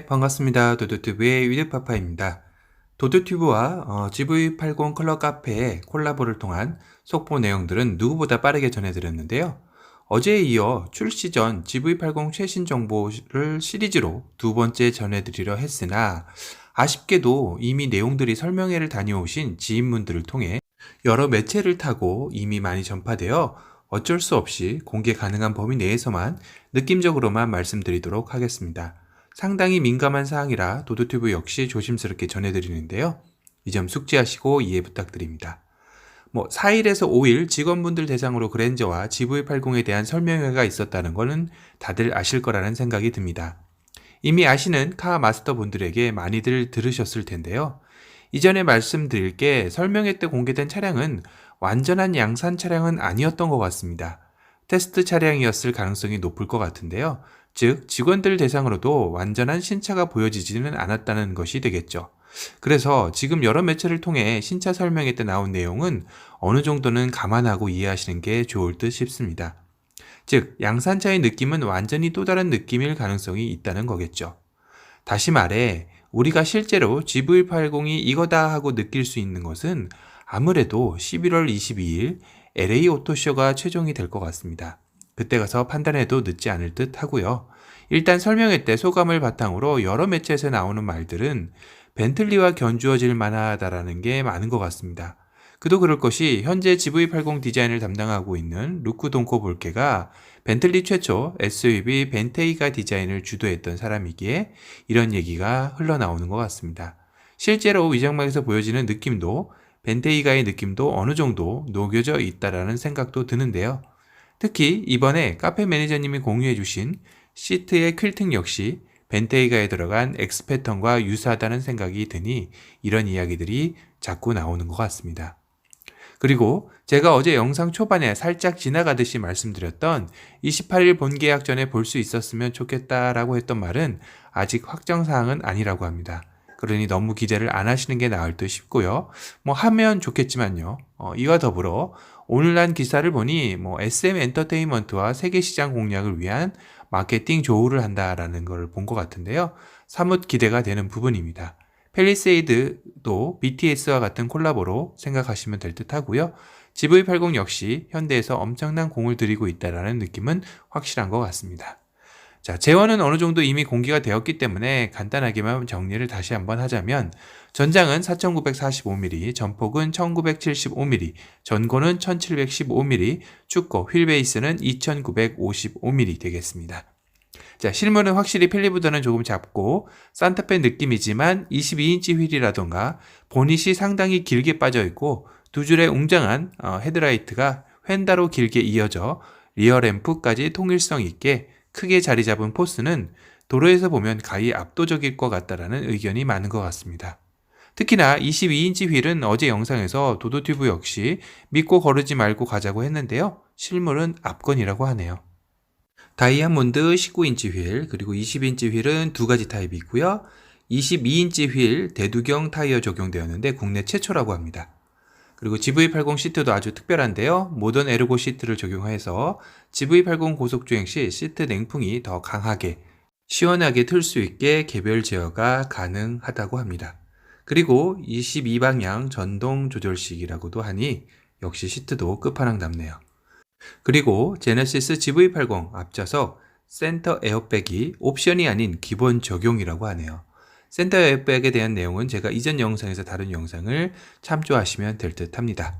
반갑습니다. 도도튜브의 위드파파입니다. 도도튜브와 GV80 컬러 카페의 콜라보를 통한 속보 내용들은 누구보다 빠르게 전해드렸는데요. 어제에 이어 출시 전 GV80 최신 정보를 시리즈로 두 번째 전해드리려 했으나 아쉽게도 이미 내용들이 설명회를 다녀오신 지인분들을 통해 여러 매체를 타고 이미 많이 전파되어 어쩔 수 없이 공개 가능한 범위 내에서만 느낌적으로만 말씀드리도록 하겠습니다. 상당히 민감한 사항이라 도도튜브 역시 조심스럽게 전해드리는데요. 이 점 숙지하시고 이해 부탁드립니다. 4일에서 5일 직원분들 대상으로 그랜저와 GV80에 대한 설명회가 있었다는 것은 다들 아실 거라는 생각이 듭니다. 이미 아시는 카 마스터 분들에게 많이들 들으셨을 텐데요. 이전에 말씀드릴 게 설명회 때 공개된 차량은 완전한 양산 차량은 아니었던 것 같습니다. 테스트 차량이었을 가능성이 높을 것 같은데요. 즉 직원들 대상으로도 완전한 신차가 보여지지는 않았다는 것이 되겠죠. 그래서 지금 여러 매체를 통해 신차 설명회 때 나온 내용은 어느 정도는 감안하고 이해하시는 게 좋을 듯 싶습니다. 즉 양산차의 느낌은 완전히 또 다른 느낌일 가능성이 있다는 거겠죠. 다시 말해 우리가 실제로 GV80이 이거다 하고 느낄 수 있는 것은 아무래도 11월 22일 LA 오토쇼가 최종이 될 것 같습니다. 그때 가서 판단해도 늦지 않을 듯 하고요. 일단 설명회 때 소감을 바탕으로 여러 매체에서 나오는 말들은 벤틀리와 견주어질 만하다라는 게 많은 것 같습니다. 그도 그럴 것이 현재 GV80 디자인을 담당하고 있는 루크 돈코 볼케가 벤틀리 최초 SUV 벤테이가 디자인을 주도했던 사람이기에 이런 얘기가 흘러나오는 것 같습니다. 실제로 위장막에서 보여지는 느낌도 벤테이가의 느낌도 어느 정도 녹여져 있다라는 생각도 드는데요. 특히 이번에 카페 매니저님이 공유해 주신 시트의 퀼팅 역시 벤테이가에 들어간 X 패턴과 유사하다는 생각이 드니 이런 이야기들이 자꾸 나오는 것 같습니다. 그리고 제가 어제 영상 초반에 살짝 지나가듯이 말씀드렸던 28일 본계약 전에 볼 수 있었으면 좋겠다라고 했던 말은 아직 확정사항은 아니라고 합니다. 그러니 너무 기대를 안 하시는 게 나을 듯 싶고요. 하면 좋겠지만요. 이와 더불어 오늘 난 기사를 보니 SM 엔터테인먼트와 세계시장 공략을 위한 마케팅 조우를 한다라는 걸 본 것 같은데요. 사뭇 기대가 되는 부분입니다. 펠리세이드도 BTS와 같은 콜라보로 생각하시면 될 듯 하고요. GV80 역시 현대에서 엄청난 공을 들이고 있다는 느낌은 확실한 것 같습니다. 자, 재원은 어느 정도 이미 공개가 되었기 때문에 간단하게만 정리를 다시 한번 하자면 전장은 4945mm, 전폭은 1975mm, 전고는 1715mm, 축고, 휠베이스는 2955mm 되겠습니다. 자, 실물은 확실히 펠리보다는 조금 작고 산타페 느낌이지만 22인치 휠이라던가 보닛이 상당히 길게 빠져있고 두 줄의 웅장한 헤드라이트가 휀다로 길게 이어져 리어 램프까지 통일성 있게 크게 자리 잡은 포스는 도로에서 보면 가히 압도적일 것 같다라는 의견이 많은 것 같습니다. 특히나 22인치 휠은 어제 영상에서 도도튜브 역시 믿고 거르지 말고 가자고 했는데요. 실물은 압권이라고 하네요. 다이아몬드 19인치 휠 그리고 20인치 휠은 두 가지 타입이 있고요. 22인치 휠 대두경 타이어 적용되었는데 국내 최초라고 합니다. 그리고 GV80 시트도 아주 특별한데요. 모던 에르고 시트를 적용해서 GV80 고속주행 시 시트 냉풍이 더 강하게 시원하게 틀 수 있게 개별 제어가 가능하다고 합니다. 그리고 22방향 전동 조절식이라고도 하니 역시 시트도 끝판왕답네요. 그리고 제네시스 GV80 앞좌석 센터 에어백이 옵션이 아닌 기본 적용이라고 하네요. 센터 에어백에 대한 내용은 제가 이전 영상에서 다룬 영상을 참조하시면 될 듯 합니다.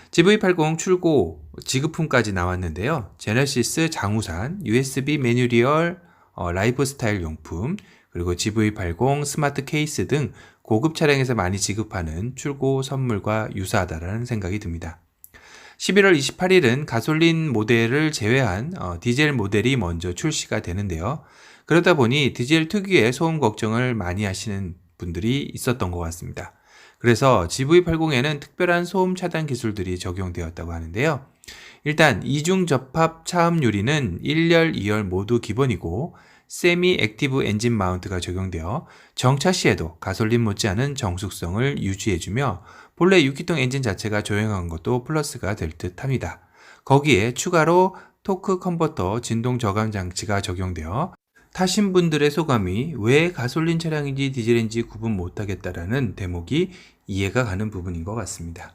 GV80 출고 지급품까지 나왔는데요. 제네시스 장우산, USB 매뉴얼, 라이프 스타일 용품, 그리고 GV80 스마트 케이스 등 고급 차량에서 많이 지급하는 출고 선물과 유사하다는 생각이 듭니다. 11월 28일은 가솔린 모델을 제외한 디젤 모델이 먼저 출시가 되는데요. 그러다 보니 디젤 특유의 소음 걱정을 많이 하시는 분들이 있었던 것 같습니다. 그래서 GV80에는 특별한 소음 차단 기술들이 적용되었다고 하는데요. 일단 이중 접합 차음 유리는 1열, 2열 모두 기본이고 세미 액티브 엔진 마운트가 적용되어 정차 시에도 가솔린 못지않은 정숙성을 유지해주며 본래 6기통 엔진 자체가 조용한 것도 플러스가 될 듯 합니다. 거기에 추가로 토크 컨버터 진동 저감 장치가 적용되어 타신 분들의 소감이 왜 가솔린 차량인지 디젤인지 구분 못하겠다라는 대목이 이해가 가는 부분인 것 같습니다.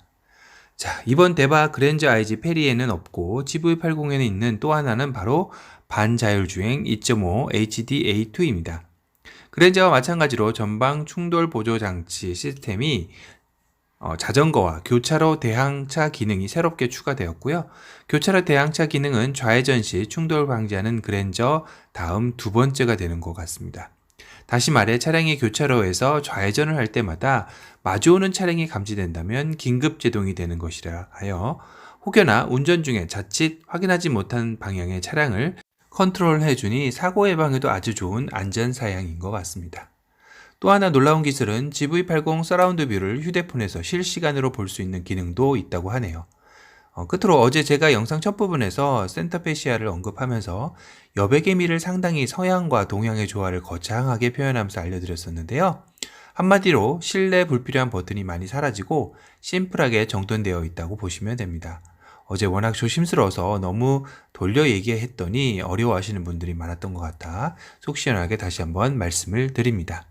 자, 이번 대바 그랜저 IG 페리에는 없고 GV80에는 있는 또 하나는 바로 반자율주행 2.5 HDA2입니다. 그랜저와 마찬가지로 전방 충돌 보조 장치 시스템이 자전거와 교차로 대항차 기능이 새롭게 추가되었고요. 교차로 대항차 기능은 좌회전 시 충돌 방지하는 그랜저 다음 두 번째가 되는 것 같습니다. 다시 말해 차량이 교차로에서 좌회전을 할 때마다 마주오는 차량이 감지된다면 긴급 제동이 되는 것이라 하여 혹여나 운전 중에 자칫 확인하지 못한 방향의 차량을 컨트롤해주니 사고 예방에도 아주 좋은 안전사양인 것 같습니다. 또 하나 놀라운 기술은 GV80 서라운드 뷰를 휴대폰에서 실시간으로 볼 수 있는 기능도 있다고 하네요. 끝으로 어제 제가 영상 첫 부분에서 센터페시아를 언급하면서 여백의 미를 상당히 서양과 동양의 조화를 거창하게 표현하면서 알려드렸었는데요. 한마디로 실내 불필요한 버튼이 많이 사라지고 심플하게 정돈되어 있다고 보시면 됩니다. 어제 워낙 조심스러워서 너무 돌려 얘기했더니 어려워하시는 분들이 많았던 것 같아 속 시원하게 다시 한번 말씀을 드립니다.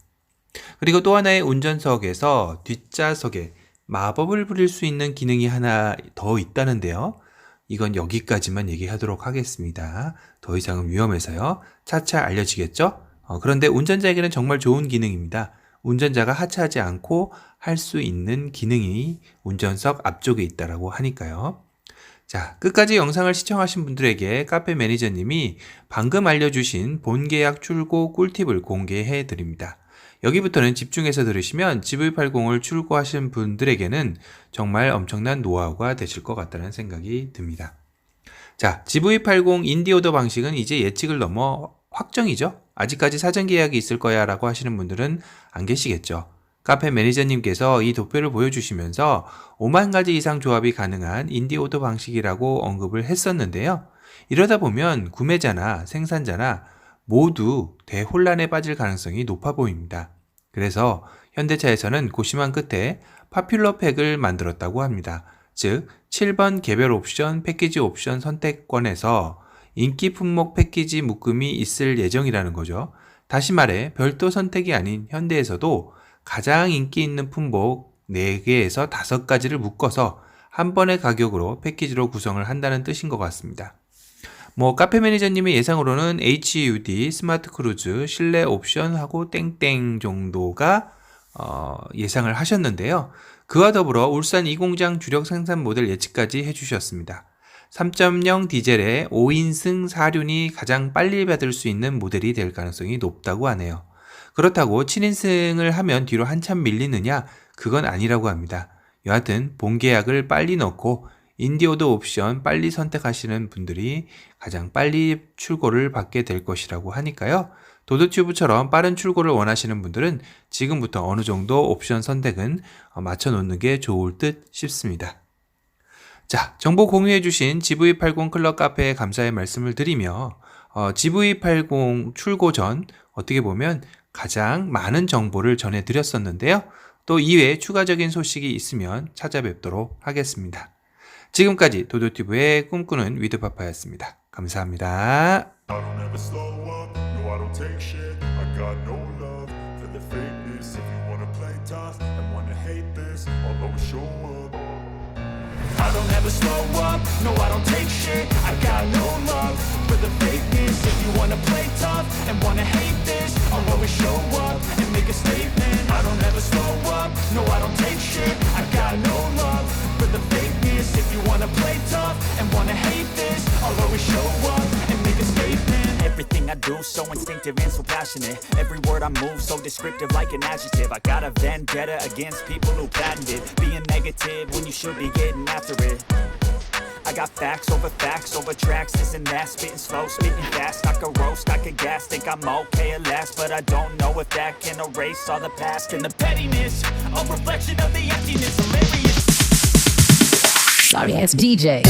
그리고 또 하나의 운전석에서 뒷좌석에 마법을 부릴 수 있는 기능이 하나 더 있다는데요. 이건 여기까지만 얘기하도록 하겠습니다. 더 이상은 위험해서요. 차차 알려지겠죠? 그런데 운전자에게는 정말 좋은 기능입니다. 운전자가 하차하지 않고 할 수 있는 기능이 운전석 앞쪽에 있다라고 하니까요. 자, 끝까지 영상을 시청하신 분들에게 카페 매니저님이 방금 알려주신 본계약 출고 꿀팁을 공개해 드립니다. 여기부터는 집중해서 들으시면 GV80을 출고하신 분들에게는 정말 엄청난 노하우가 되실 것 같다는 생각이 듭니다. 자, GV80 인디오더 방식은 이제 예측을 넘어 확정이죠. 아직까지 사전 계약이 있을 거야 라고 하시는 분들은 안 계시겠죠. 카페 매니저님께서 이 도표를 보여주시면서 5만 가지 이상 조합이 가능한 인디오더 방식이라고 언급을 했었는데요. 이러다 보면 구매자나 생산자나 모두 대혼란에 빠질 가능성이 높아 보입니다. 그래서 현대차에서는 고심한 끝에 파퓰러 팩을 만들었다고 합니다. 즉 7번 개별 옵션, 패키지 옵션 선택권에서 인기 품목 패키지 묶음이 있을 예정이라는 거죠. 다시 말해 별도 선택이 아닌 현대에서도 가장 인기 있는 품목 4개에서 5가지를 묶어서 한 번의 가격으로 패키지로 구성을 한다는 뜻인 것 같습니다. 카페 매니저님의 예상으로는 HUD, 스마트 크루즈, 실내 옵션하고 땡땡 정도가 예상을 하셨는데요. 그와 더불어 울산 2공장 주력 생산 모델 예측까지 해주셨습니다. 3.0 디젤의 5인승 사륜이 가장 빨리 받을 수 있는 모델이 될 가능성이 높다고 하네요. 그렇다고 7인승을 하면 뒤로 한참 밀리느냐? 그건 아니라고 합니다. 여하튼 본계약을 빨리 넣고 인디오더 옵션 빨리 선택하시는 분들이 가장 빨리 출고를 받게 될 것이라고 하니까요. 도드튜브처럼 빠른 출고를 원하시는 분들은 지금부터 어느 정도 옵션 선택은 맞춰 놓는 게 좋을 듯 싶습니다. 자, 정보 공유해주신 GV80 클럽 카페에 감사의 말씀을 드리며 GV80 출고 전 어떻게 보면 가장 많은 정보를 전해드렸었는데요. 또 이외에 추가적인 소식이 있으면 찾아뵙도록 하겠습니다. 지금까지 도도튜브의 꿈꾸는 위드파파였습니다. 감사합니다. I don't ever slow up, no I don't take shit. I got no love for the fakeness. If you wanna play tough and wanna hate this, I'll always show up and make a statement. I don't ever slow up, no I don't take shit. I got no love for the fakeness. If you wanna play tough and wanna hate this, I'll always show up and make a statement. Everything I do so instinctive and so passionate. Every word I move so descriptive like an adjective. I got a vendetta against people who patented being negative when you should be getting after it. I got facts over tracks, this and that. Spitting slow, spitting fast. I could roast, I could gas. Think I'm okay at last, but I don't know if that can erase all the past. And the pettiness, a reflection of the emptiness. Hilarious. Sorry ass DJ.